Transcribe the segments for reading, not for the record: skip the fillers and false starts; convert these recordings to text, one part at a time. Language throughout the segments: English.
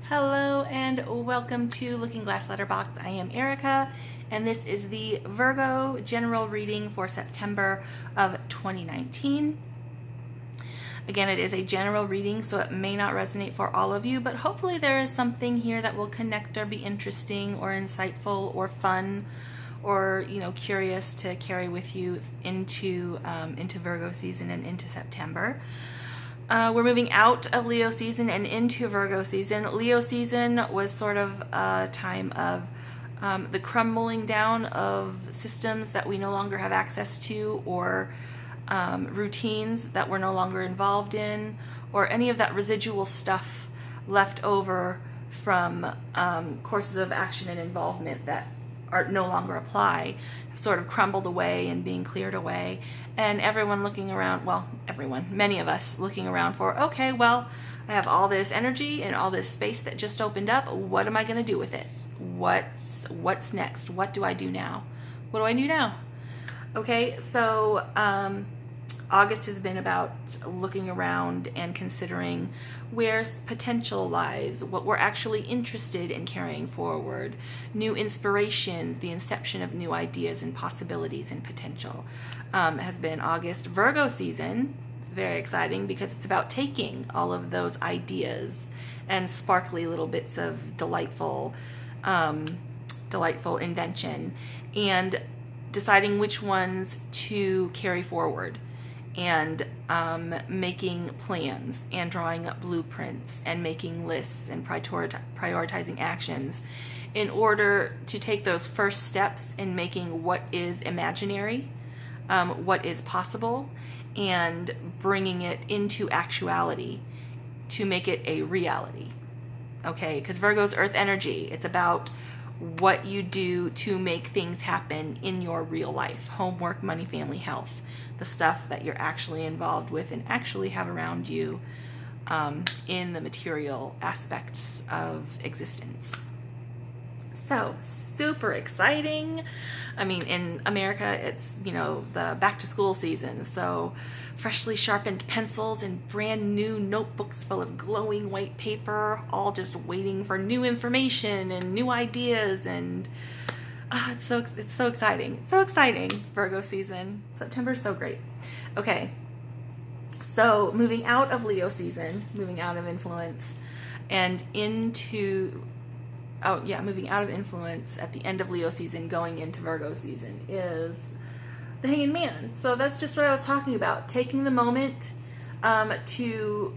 Hello and welcome to Looking Glass Letterbox. I am Erica and this is the Virgo general reading for September of 2019. Again, it is a general reading, so it may not resonate for all of you, but hopefully there is something here that will connect or be interesting or insightful or fun or, curious to carry with you into Virgo season and into September. We're moving out of Leo season and into Virgo season. Leo season was sort of a time of the crumbling down of systems that we no longer have access to, or routines that we're no longer involved in, or any of that residual stuff left over from courses of action and involvement that are no longer apply, sort of crumbled away and being cleared away, and everyone looking around, many of us looking around for, okay, well, I have all this energy and all this space that just opened up. What am I going to do with it? What's next? What do I do now? What do I do now? Okay, so August has been about looking around and considering where potential lies, what we're actually interested in carrying forward, new inspirations, the inception of new ideas and possibilities and potential has been August. Virgo season is very exciting because it's about taking all of those ideas and sparkly little bits of delightful invention and deciding which ones to carry forward, and making plans and drawing up blueprints and making lists and prioritizing actions in order to take those first steps in making what is imaginary, what is possible, and bringing it into actuality to make it a reality. Okay, because Virgo's earth energy, it's about what you do to make things happen in your real life. Homework, money, family, health. The stuff that you're actually involved with and actually have around you in the material aspects of existence. So, super exciting. I mean, in America, it's, the back to school season. So, freshly sharpened pencils and brand new notebooks full of glowing white paper, all just waiting for new information and new ideas. And it's so exciting. It's so exciting, Virgo season. September's so great. Okay. So, moving out of Leo season, moving out of influence and moving out of influence at the end of Leo season, going into Virgo season is the Hanged Man. So that's just what I was talking about. Taking the moment to,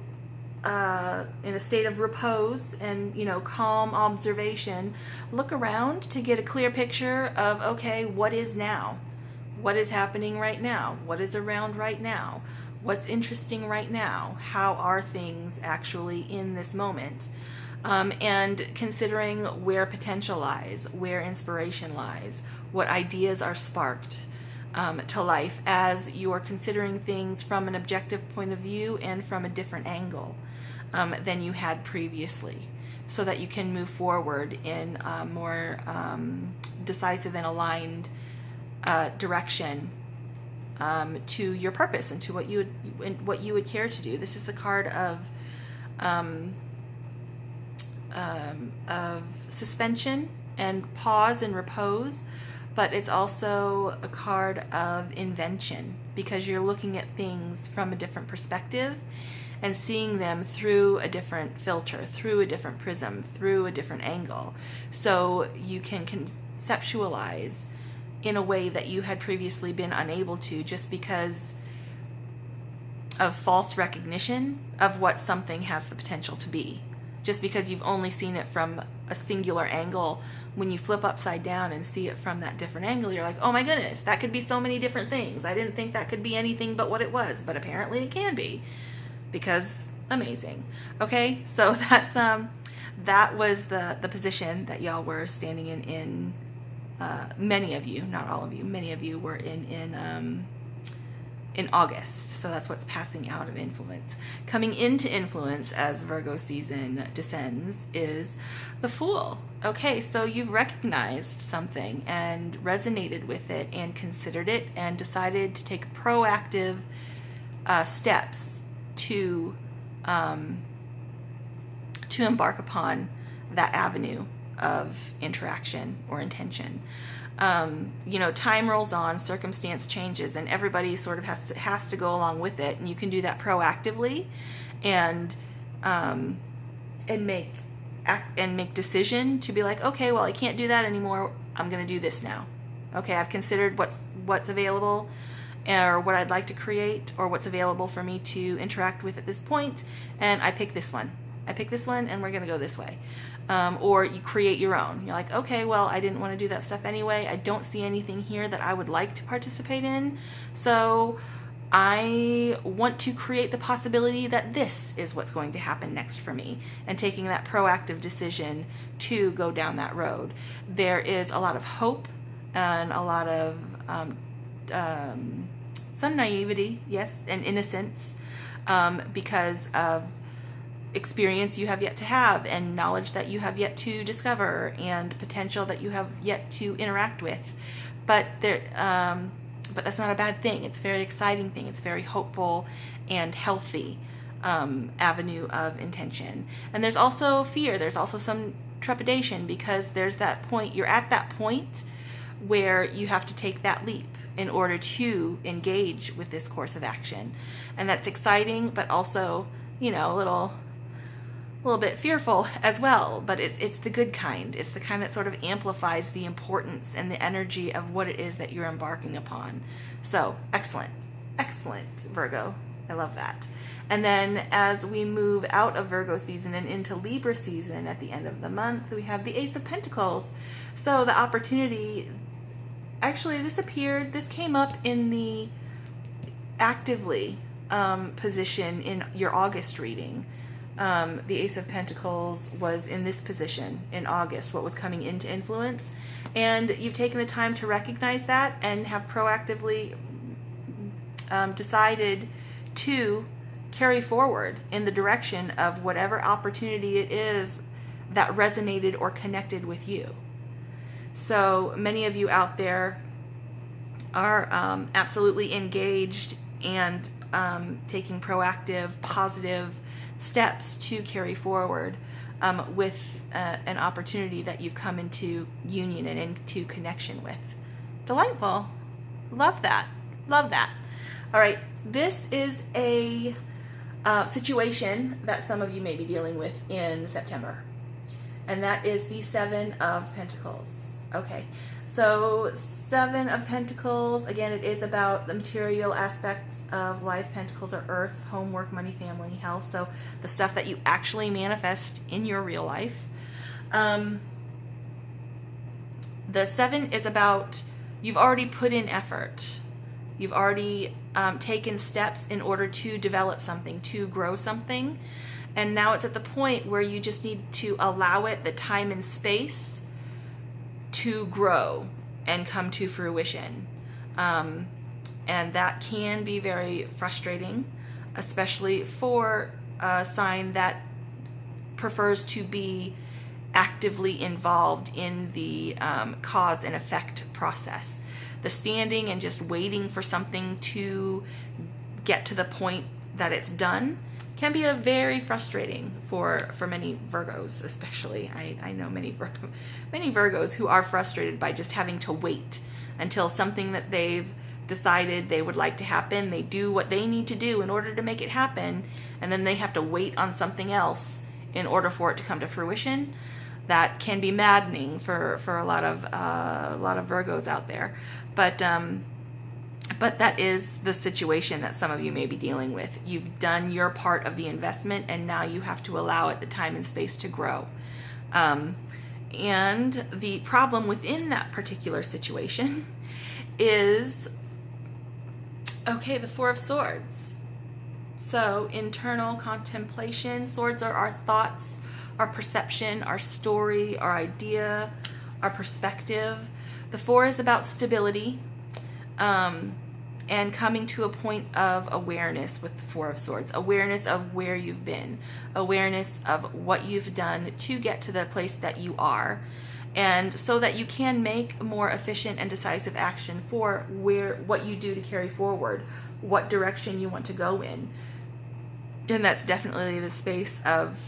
in a state of repose and, calm observation, look around to get a clear picture of, okay, what is now? What is happening right now? What is around right now? What's interesting right now? How are things actually in this moment? And considering where potential lies, where inspiration lies, what ideas are sparked to life as you are considering things from an objective point of view and from a different angle than you had previously, so that you can move forward in a more decisive and aligned direction to your purpose and to what you would care to do. This is the card of suspension and pause and repose, but it's also a card of invention because you're looking at things from a different perspective and seeing them through a different filter, through a different prism, through a different angle. So you can conceptualize in a way that you had previously been unable to, just because of false recognition of what something has the potential to be. Just because you've only seen it from a singular angle, when you flip upside down and see it from that different angle, you're like, oh my goodness, that could be so many different things. I didn't think that could be anything but what it was, but apparently it can be, because amazing. Okay, so that was the position that y'all were standing in many of you, not all of you, many of you were in August. So that's what's passing out of influence. Coming into influence as Virgo season descends is the Fool. Okay, so you've recognized something and resonated with it and considered it and decided to take proactive steps to embark upon that avenue of interaction or intention. Time rolls on, circumstance changes, and everybody sort of has to go along with it. And you can do that proactively, and make decision to be like, okay, well, I can't do that anymore. I'm going to do this now. Okay, I've considered what's available, or what I'd like to create, or what's available for me to interact with at this point, and I pick this one. And we're going to go this way. Or you create your own. You're like, okay, well, I didn't want to do that stuff anyway. I don't see anything here that I would like to participate in. So I want to create the possibility that this is what's going to happen next for me, and taking that proactive decision to go down that road. There is a lot of hope and a lot of some naivety, yes, and innocence, because of experience you have yet to have, and knowledge that you have yet to discover, and potential that you have yet to interact with. But that's not a bad thing. It's a very exciting thing. It's a very hopeful and healthy avenue of intention. And there's also fear. There's also some trepidation, because there's that point. You're at that point where you have to take that leap in order to engage with this course of action. And that's exciting, but also, a little bit fearful as well, but it's the good kind. It's the kind that sort of amplifies the importance and the energy of what it is that you're embarking upon. So excellent, Virgo. I love that. And then as we move out of Virgo season and into Libra season at the end of the month, we have the Ace of Pentacles. So the opportunity, actually this came up in the actively position in your August reading. The Ace of Pentacles was in this position in August, what was coming into influence. And you've taken the time to recognize that and have proactively decided to carry forward in the direction of whatever opportunity it is that resonated or connected with you. So many of you out there are absolutely engaged and taking proactive, positive steps to carry forward with an opportunity that you've come into union and into connection with. Delightful. Love that. All right. This is a situation that some of you may be dealing with in September. And that is the Seven of Pentacles. Okay. So Seven of Pentacles, again, it is about the material aspects of life. Pentacles are earth, home, work, money, family, health. So the stuff that you actually manifest in your real life. The Seven is about, you've already put in effort. You've already taken steps in order to develop something, to grow something. And now it's at the point where you just need to allow it the time and space to grow and come to fruition. And that can be very frustrating, especially for a sign that prefers to be actively involved in the cause and effect process. The standing and just waiting for something to get to the point that it's done can be very frustrating for many Virgos, especially. I know many Virgos who are frustrated by just having to wait until something that they've decided they would like to happen. They do what they need to do in order to make it happen, and then they have to wait on something else in order for it to come to fruition. That can be maddening for a lot of Virgos out there. But that is the situation that some of you may be dealing with. You've done your part of the investment, and now you have to allow it the time and space to grow. And the problem within that particular situation is, okay, the Four of Swords. So internal contemplation. Swords are our thoughts, our perception, our story, our idea, our perspective. The Four is about stability. And coming to a point of awareness with the Four of Swords, awareness of where you've been, awareness of what you've done to get to the place that you are, and so that you can make more efficient and decisive action for what you do to carry forward, what direction you want to go in. And that's definitely the space of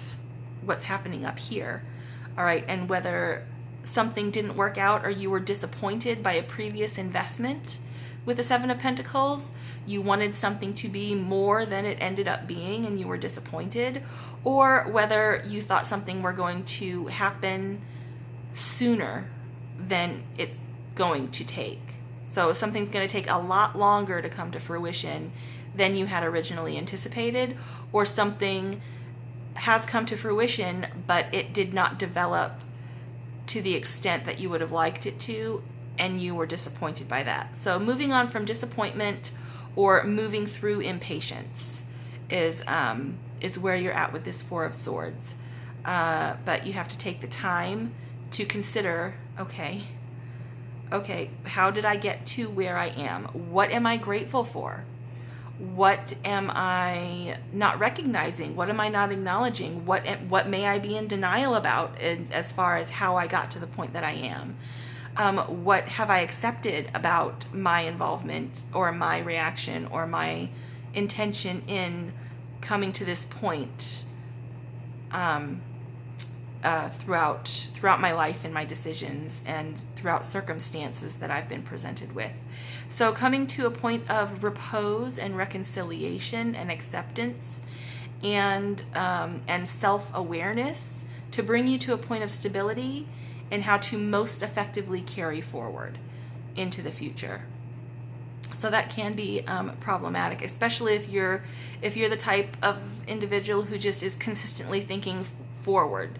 what's happening up here. all right, and whether something didn't work out or you were disappointed by a previous investment with the Seven of Pentacles, you wanted something to be more than it ended up being and you were disappointed, or whether you thought something were going to happen sooner than it's going to take. So something's going to take a lot longer to come to fruition than you had originally anticipated, or something has come to fruition but it did not develop to the extent that you would have liked it to, and you were disappointed by that. So moving on from disappointment or moving through impatience is where you're at with this Four of Swords. But you have to take the time to consider, okay, how did I get to where I am? What am I grateful for? What am I not recognizing? What am I not acknowledging? What may I be in denial about as far as how I got to the point that I am? What have I accepted about my involvement or my reaction or my intention in coming to this point throughout my life and my decisions and throughout circumstances that I've been presented with? So coming to a point of repose and reconciliation and acceptance and self-awareness to bring you to a point of stability and how to most effectively carry forward into the future. So that can be problematic, especially if you're the type of individual who just is consistently thinking forward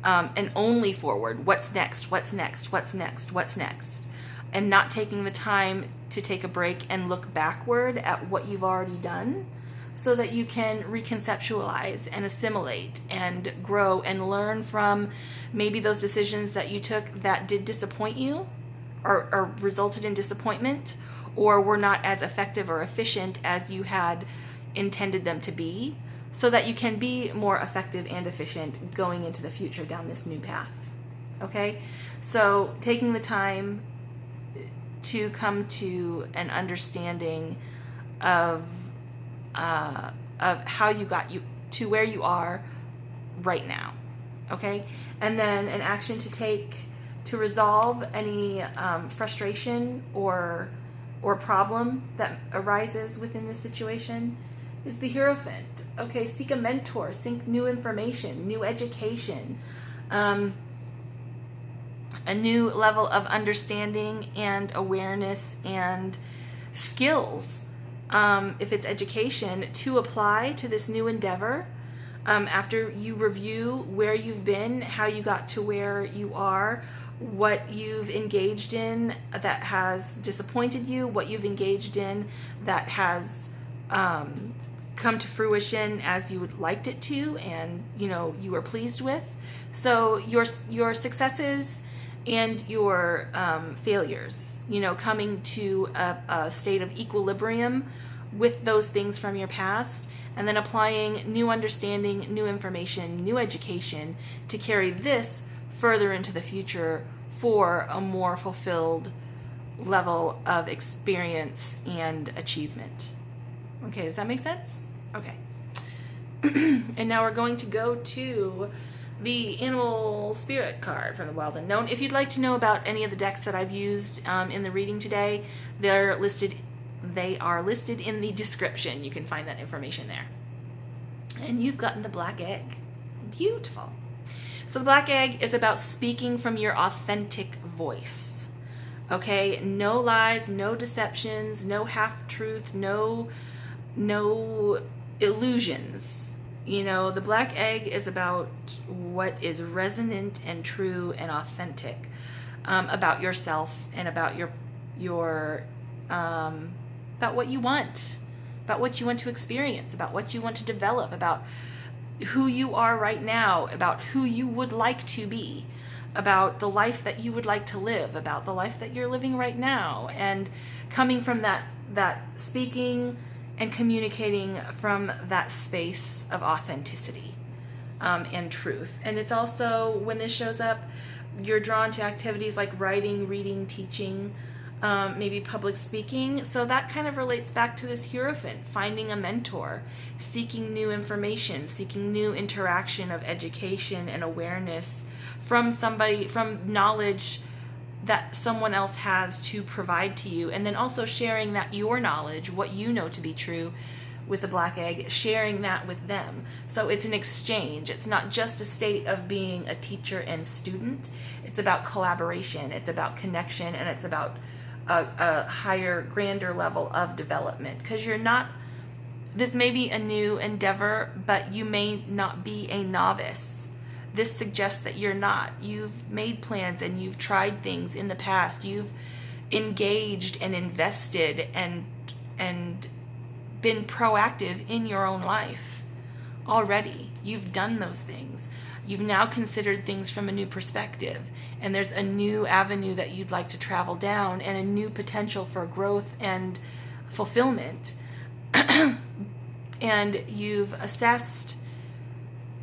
and only forward. What's next? What's next? What's next? What's next? And not taking the time to take a break and look backward at what you've already done, so that you can reconceptualize and assimilate and grow and learn from maybe those decisions that you took that did disappoint you or resulted in disappointment, or were not as effective or efficient as you had intended them to be, so that you can be more effective and efficient going into the future down this new path. Okay? So taking the time to come to an understanding of how you got you to where you are right now. Okay? And then an action to take to resolve any frustration or problem that arises within this situation is the Hierophant. Okay, seek a mentor, seek new information, new education, a new level of understanding and awareness and skills, if it's education, to apply to this new endeavor. After you review where you've been, how you got to where you are, what you've engaged in that has disappointed you, what you've engaged in that has come to fruition as you would liked it to, and you were pleased with. So your successes and your failures, coming to a state of equilibrium with those things from your past, and then applying new understanding, new information, new education to carry this further into the future for a more fulfilled level of experience and achievement. Okay, does that make sense? Okay. And now we're going to go to the Animal Spirit card from the Wild Unknown. If you'd like to know about any of the decks that I've used in the reading today, they are listed in the description. You can find that information there. And you've gotten the Black Egg. Beautiful. So the Black Egg is about speaking from your authentic voice. Okay? No lies, no deceptions, no half-truth, no illusions. The Black Egg is about what is resonant and true and authentic about yourself and about your about what you want, about what you want to experience, about what you want to develop, about who you are right now, about who you would like to be, about the life that you would like to live, about the life that you're living right now, and coming from that speaking and communicating from that space of authenticity and truth. And it's also, when this shows up, you're drawn to activities like writing, reading, teaching, maybe public speaking. So that kind of relates back to this Hierophant, finding a mentor, seeking new information, seeking new interaction of education and awareness from somebody, from knowledge that someone else has to provide to you. And then also sharing that your knowledge, what you know to be true with the black egg, sharing that with them. So it's an exchange. It's not just a state of being a teacher and student. It's about collaboration. It's about connection, and it's about a higher, grander level of development. Because you're not, this may be a new endeavor, but you may not be a novice. This suggests that you're not. You've made plans and you've tried things in the past. You've engaged and invested and been proactive in your own life already. You've done those things. You've now considered things from a new perspective, and there's a new avenue that you'd like to travel down, and a new potential for growth and fulfillment. And you've assessed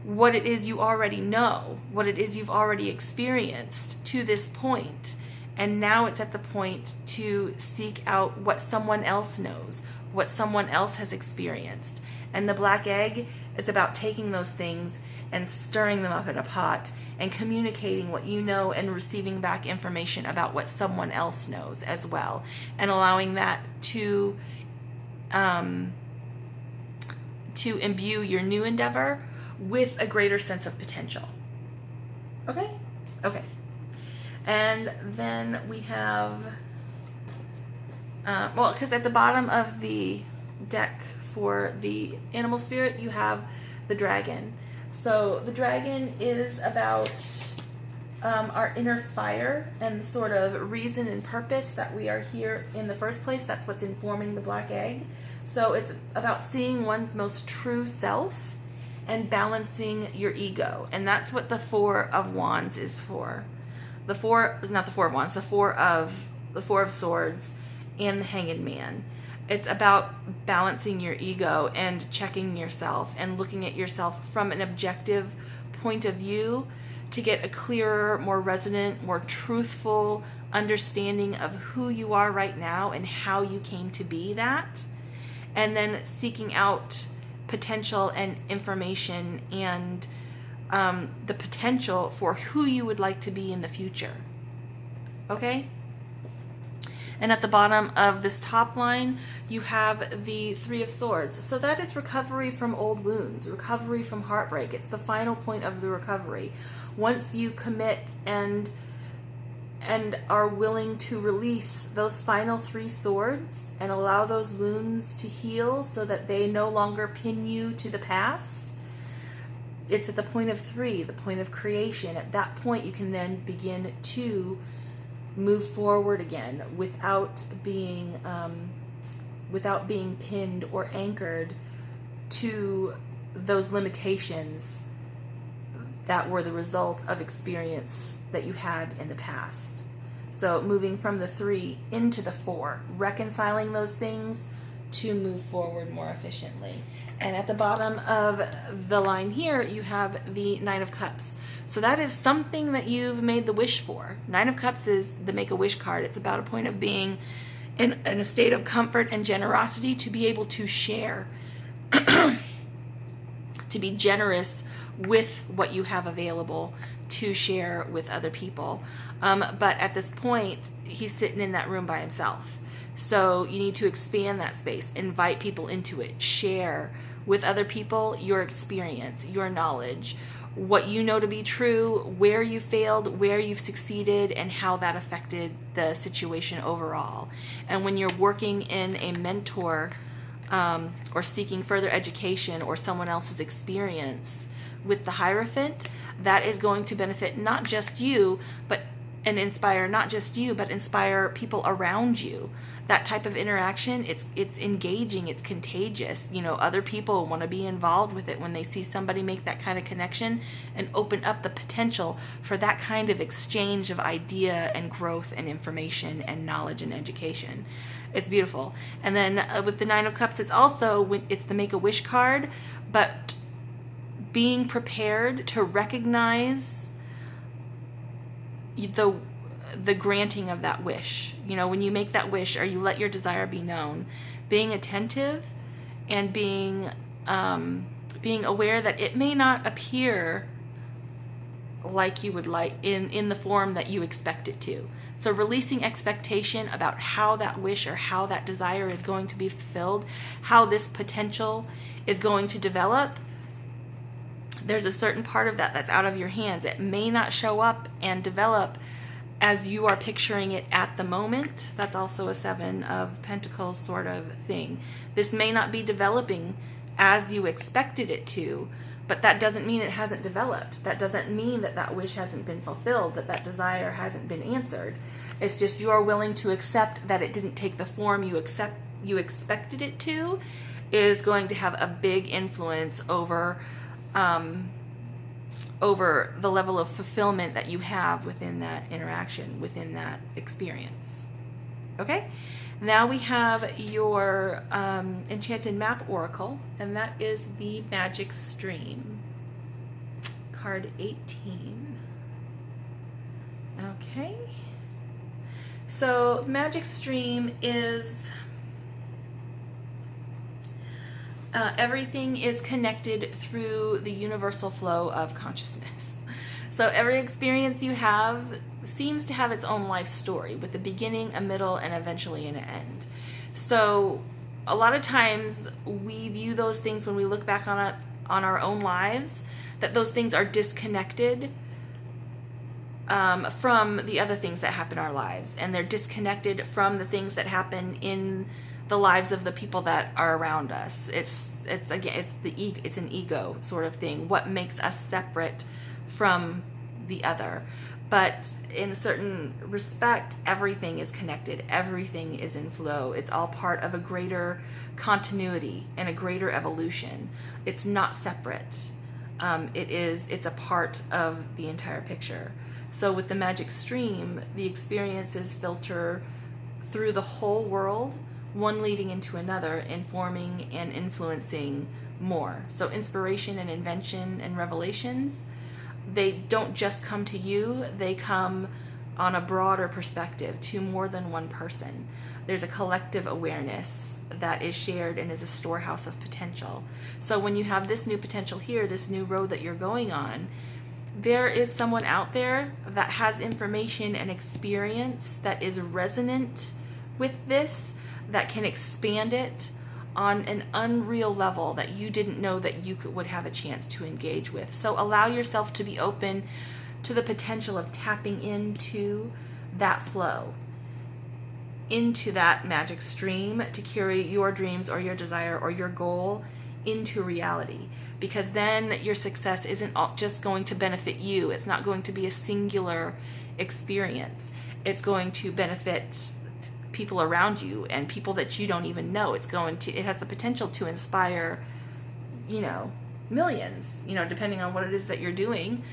what it is you already know, what it is you've already experienced to this point, and now it's at the point to seek out what someone else knows, what someone else has experienced. And the black egg is about taking those things and stirring them up in a pot and communicating what you know and receiving back information about what someone else knows as well, and allowing that to imbue your new endeavor with a greater sense of potential. Okay? Okay. And then we have, because at the bottom of the deck for the animal spirit, you have the dragon. So the dragon is about our inner fire and the sort of reason and purpose that we are here in the first place. That's what's informing the black egg. So it's about seeing one's most true self and balancing your ego. And that's what the Four of Wands is for. The Four of Swords and the Hanged Man. It's about balancing your ego and checking yourself and looking at yourself from an objective point of view to get a clearer, more resonant, more truthful understanding of who you are right now and how you came to be that. And then seeking out potential and information and the potential for who you would like to be in the future. Okay? And at the bottom of this top line, you have the Three of Swords. So that is recovery from old wounds, recovery from heartbreak. It's the final point of the recovery. Once you commit and are willing to release those final three swords and allow those wounds to heal so that they no longer pin you to the past, it's at the point of three, the point of creation. At that point, you can then begin to move forward again without being pinned or anchored to those limitations that were the result of experience that you had in the past. So moving from the three into the four, reconciling those things to move forward more efficiently. And at the bottom of the line here, you have the Nine of Cups. So that is something that you've made the wish for. Nine of Cups is the Make-A-Wish card. It's about a point of being in a state of comfort and generosity to be able to share, to be generous with what you have available to share with other people. But at this point, he's sitting in that room by himself. So you need to expand that space, invite people into it, share with other people your experience, your knowledge, what you know to be true, where you failed, where you've succeeded, and how that affected the situation overall. And when you're working in a mentor or seeking further education or someone else's experience with the Hierophant, that is going to benefit not just you, and inspire not just you, but inspire people around you. That type of interaction, it's engaging, it's contagious. You know, other people want to be involved with it when they see somebody make that kind of connection and open up the potential for that kind of exchange of idea and growth and information and knowledge and education. It's beautiful. And then with the Nine of Cups, it's the Make-A-Wish card, but being prepared to recognize the granting of that wish. You know, when you make that wish or you let your desire be known, being attentive and being aware that it may not appear like you would like in the form that you expect it to. So releasing expectation about how that wish or how that desire is going to be fulfilled, how this potential is going to develop. There's a certain part of that that's out of your hands. It may not show up and develop as you are picturing it at the moment. That's also a 7 of Pentacles sort of thing. This may not be developing as you expected it to, but that doesn't mean it hasn't developed. That doesn't mean that that wish hasn't been fulfilled, that that desire hasn't been answered. It's just you are willing to accept that it didn't take the form you expected it to, is going to have a big influence over the level of fulfillment that you have within that interaction, within that experience. Okay? Now we have your Enchanted Map Oracle, and that is the Magic Stream. Card 18. Okay. So Magic Stream is everything is connected through the universal flow of consciousness. So every experience you have seems to have its own life story with a beginning, a middle, and eventually an end. So a lot of times we view those things when we look back on our own lives, that those things are disconnected from the other things that happen in our lives, and they're disconnected from the things that happen in the lives of the people that are around us. It's an ego sort of thing. What makes us separate from the other? But in a certain respect, everything is connected. Everything is in flow. It's all part of a greater continuity and a greater evolution. It's not separate. It's a part of the entire picture. So with the Magic Stream, the experiences filter through the whole world, one leading into another, informing and influencing more. So inspiration and invention and revelations, they don't just come to you, they come on a broader perspective to more than one person. There's a collective awareness that is shared and is a storehouse of potential. So when you have this new potential here, this new road that you're going on, there is someone out there that has information and experience that is resonant with this, that can expand it on an unreal level that you didn't know that you would have a chance to engage with. So allow yourself to be open to the potential of tapping into that flow, into that magic stream, to carry your dreams or your desire or your goal into reality. Because then your success isn't just going to benefit you. It's not going to be a singular experience. It's going to benefit people around you and people that you don't even know. It has the potential to inspire, millions, depending on what it is that you're doing.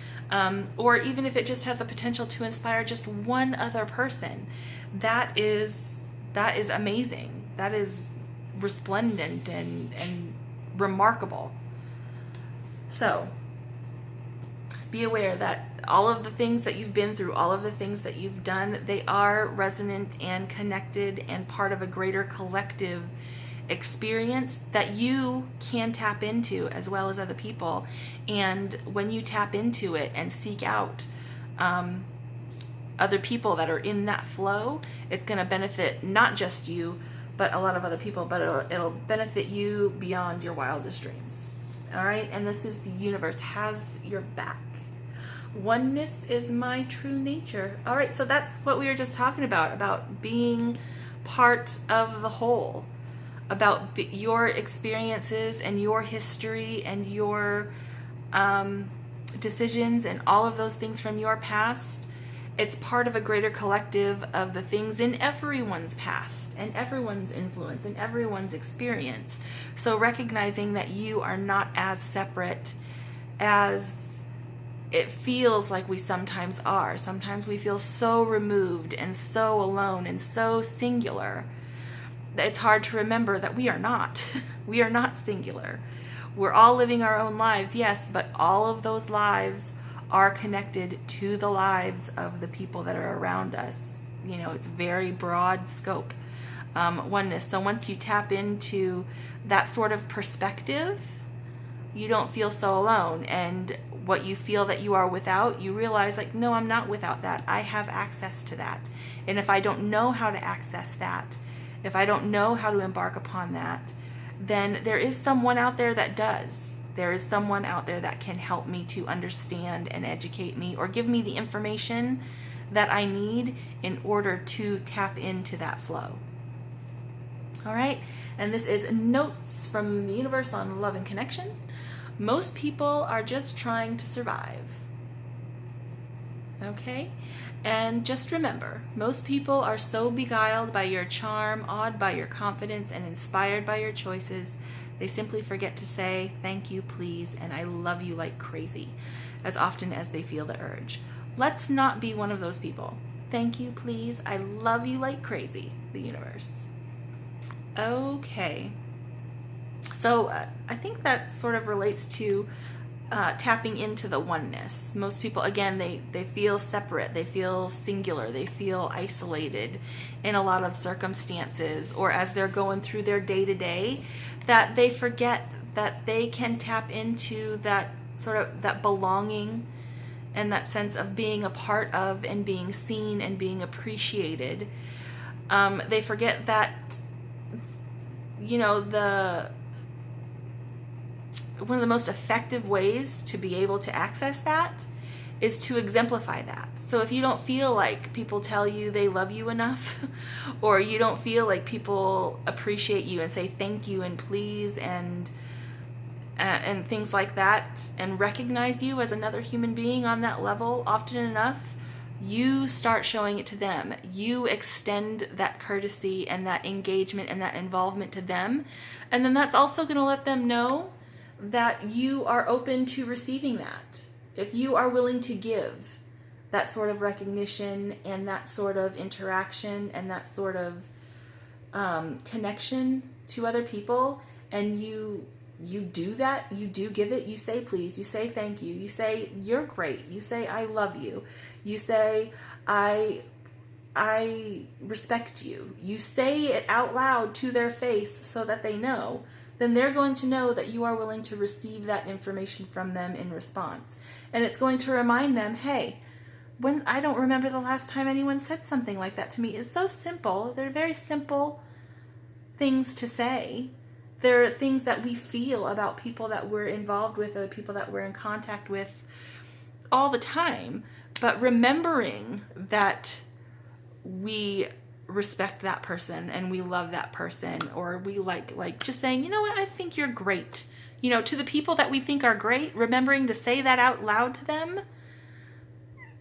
Or even if it just has the potential to inspire just one other person, that is amazing. That is resplendent and remarkable. So be aware that all of the things that you've been through, all of the things that you've done, they are resonant and connected and part of a greater collective experience that you can tap into as well as other people. And when you tap into it and seek out other people that are in that flow, it's going to benefit not just you, but a lot of other people, but it'll benefit you beyond your wildest dreams. All right, and this is the universe has your back. Oneness is my true nature. All right, so that's what we were just talking about being part of the whole, about your experiences and your history and your decisions and all of those things from your past. It's part of a greater collective of the things in everyone's past and everyone's influence and everyone's experience. So recognizing that you are not as separate as it feels like we sometimes are. Sometimes we feel so removed and so alone and so singular that it's hard to remember that we are not. We are not singular. We're all living our own lives, yes, but all of those lives are connected to the lives of the people that are around us. You know, it's very broad scope, oneness. So once you tap into that sort of perspective, you don't feel so alone. And what you feel that you are without, you realize, like, no, I'm not without that. I have access to that. And if I don't know how to access that, if I don't know how to embark upon that, then there is someone out there that does. There is someone out there that can help me to understand and educate me, or give me the information that I need in order to tap into that flow. All right, and this is notes from the universe on love and connection. Most people are just trying to survive. Okay, and just remember, most people are so beguiled by your charm, awed by your confidence, and inspired by your choices, they simply forget to say thank you, please, and I love you like crazy as often as they feel the urge. Let's not be one of those people. Thank you, please, I love you like crazy, the universe. Okay, so I think that sort of relates to tapping into the oneness. Most people, again, they feel separate, they feel singular, they feel isolated in a lot of circumstances, or as they're going through their day-to-day, that they forget that they can tap into that sort of that belonging and that sense of being a part of and being seen and being appreciated. They forget that, you know, one of the most effective ways to be able to access that is to exemplify that. So if you don't feel like people tell you they love you enough, or you don't feel like people appreciate you and say thank you and please and things like that, and recognize you as another human being on that level often enough, you start showing it to them. You extend that courtesy and that engagement and that involvement to them. And then that's also going to let them know that you are open to receiving that. If you are willing to give that sort of recognition and that sort of interaction and that sort of connection to other people, and you do that, you do give it, you say please, you say thank you, you say you're great, you say I love you, you say I respect you, you say it out loud to their face so that they know, then they're going to know that you are willing to receive that information from them in response. And it's going to remind them, hey, when I don't remember the last time anyone said something like that to me. It's so simple. They're very simple things to say. They're things that we feel about people that we're involved with, or the people that we're in contact with all the time. But remembering that we respect that person and we love that person, or we like just saying, you know what, I think you're great. You know, to the people that we think are great, remembering to say that out loud to them.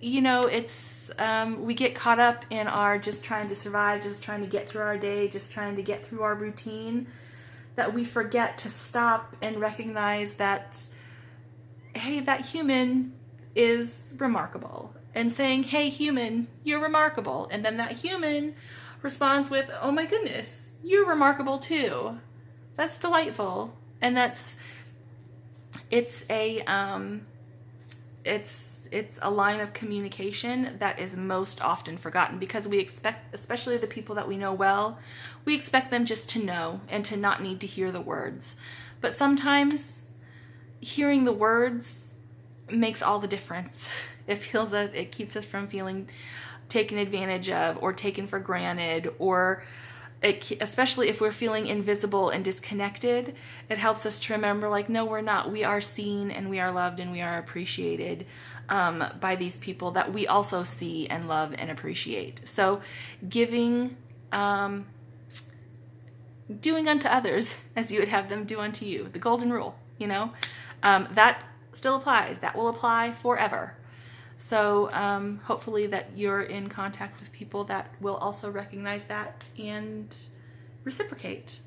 You know, it's we get caught up in our just trying to survive, just trying to get through our day, just trying to get through our routine, that we forget to stop and recognize that, hey, that human is remarkable. And saying, hey, human, you're remarkable. And then that human responds with, oh my goodness, you're remarkable too. That's delightful. And it's a line of communication that is most often forgotten, because we expect, especially the people that we know well, we expect them just to know and to not need to hear the words. But sometimes hearing the words makes all the difference. It keeps us from feeling taken advantage of or taken for granted, or especially if we're feeling invisible and disconnected, it helps us to remember, like, no, we're not. We are seen and we are loved and we are appreciated by these people that we also see and love and appreciate. So giving, doing unto others as you would have them do unto you, the golden rule, you know, that still applies. That will apply forever. So hopefully that you're in contact with people that will also recognize that and reciprocate.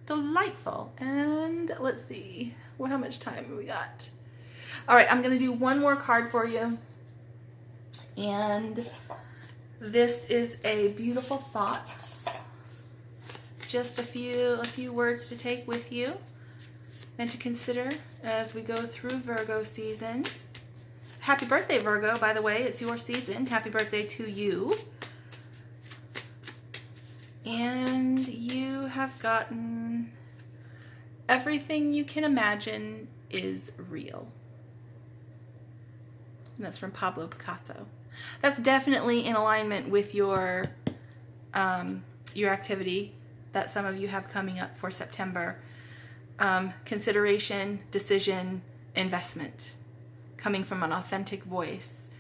Delightful. And let's see, well, how much time have we got? All right, I'm going to do one more card for you. And this is a beautiful thoughts. Just a few words to take with you and to consider as we go through Virgo season. Happy birthday, Virgo, by the way. It's your season. Happy birthday to you. And you have gotten everything you can imagine is real. And that's from Pablo Picasso. That's definitely in alignment with your activity that some of you have coming up for September. Consideration, decision, investment. Coming from an authentic voice.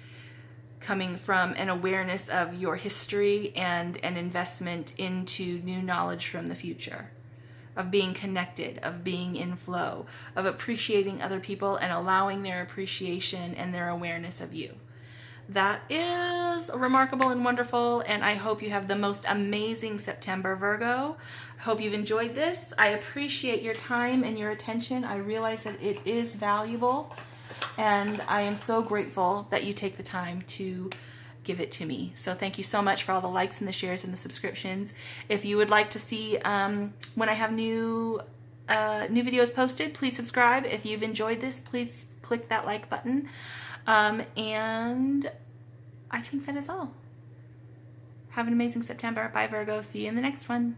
Coming from an awareness of your history and an investment into new knowledge from the future. Of being connected, of being in flow, of appreciating other people and allowing their appreciation and their awareness of you. That is remarkable and wonderful, and I hope you have the most amazing September, Virgo. I hope you've enjoyed this. I appreciate your time and your attention. I realize that it is valuable, and I am so grateful that you take the time to give it to me. So thank you so much for all the likes and the shares and the subscriptions. If you would like to see when I have new videos posted, please subscribe. If you've enjoyed this, please click that like button. And I think that is all. Have an amazing September. Bye, Virgo. See you in the next one.